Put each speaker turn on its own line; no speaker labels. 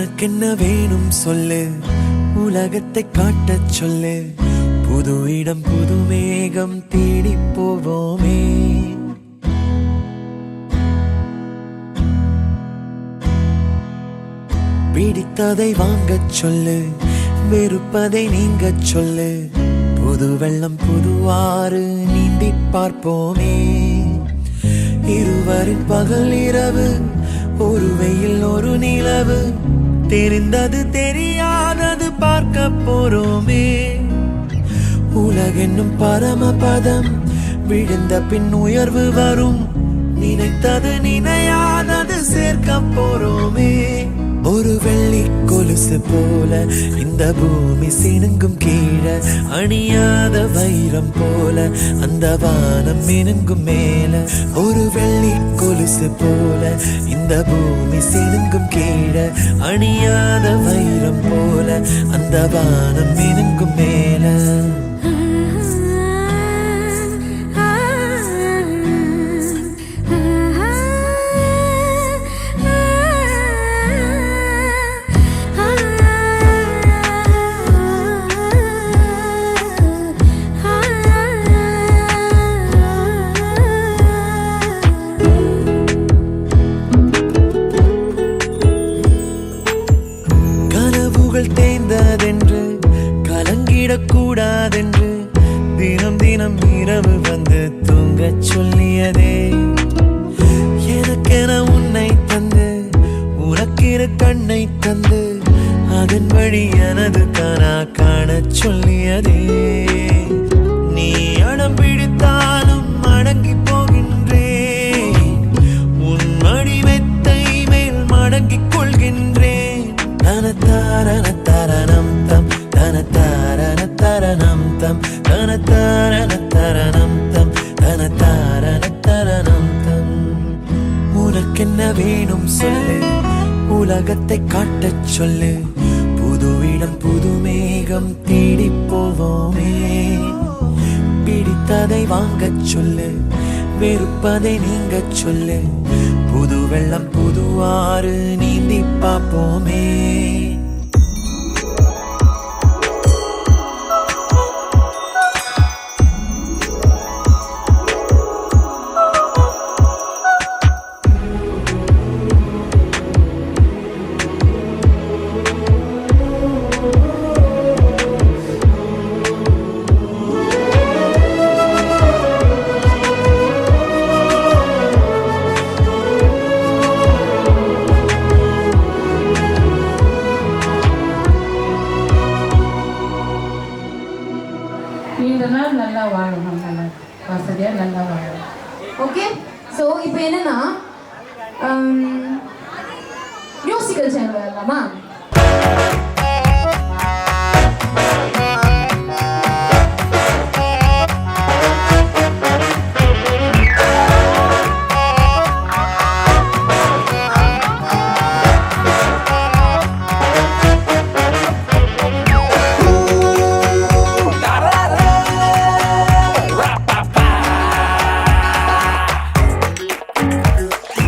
உனக்கென்ன வேணும் சொல்லு, உலகத்தை காட்டச் சொல்லு. புது இடம் புது மேகம் தேடி போவோமே. பிடித்ததை வாங்கச் சொல்லு, வெறுப்பதை நீங்கச் சொல்லு. புது வெள்ளம் புது ஆறு நீந்தி பார்ப்போமே. இருவரின் பகல் இரவு, ஒரு வெயில் ஒரு நிலவு. தெரிந்தது தெரியாதது பார்க்க போறோமே. உலகென்னும் பரமபதம், விழுந்த பின் உயர்வு வரும். நினைத்தது நினையாதது சேர்க்க போறோமே. ஒரு வெள்ளி கொலுசு போல இந்த பூமி சினுங்கும் கீழே, அணியாத வைரம் போல அந்த வானம் மினுங்கும் மேல. ஒரு வெள்ளி கொலுசு போல இந்த பூமி சினுங்கும் கீழே, அணியாத வைரம் போல அந்த வானம் மினுங்கும் மேல. தேய்ந்ததென்று கலங்கிடக்கூடாதென்று தினம் தினம் இரவு வந்து தூங்கச் சொல்லியதே. எனக்கென உன்னை தந்து உனக்கிற கண்ணை தந்து அதன் வழி எனது கனா காணச் சொல்லியதே. நீ அடம் பிடித்தாலும் அடங்கி போகின்றேன், உன் மடி மெத்தை மேல் மடங்கிக் கொள்கின்றேன். தனத்தாரண தரணம் தம் தனத்தாரண தரணம் தம் தனத்தாரண தரணம் தம் தனத்தாரண தரணம் தம். உனக்கென்ன வேணும் சொல்லு, உலகத்தை காட்டச் சொல்லு. புது இடம் புது மேகம் தேடி போவோமே. பிடித்ததை வாங்கச் சொல்லு, வெறுப்பதை நீங்கச் சொல்லு. புது வெள்ளம் புது ஆறு நீந்தி பார்ப்போமே.
இந்த நாள் நல்லா வாழணும், நல்லா வசதியாக நல்லா வாழணும்.
ஓகே, ஸோ இப்போ என்னன்னா மியூசிக்கல் சேனல் வரலாமா?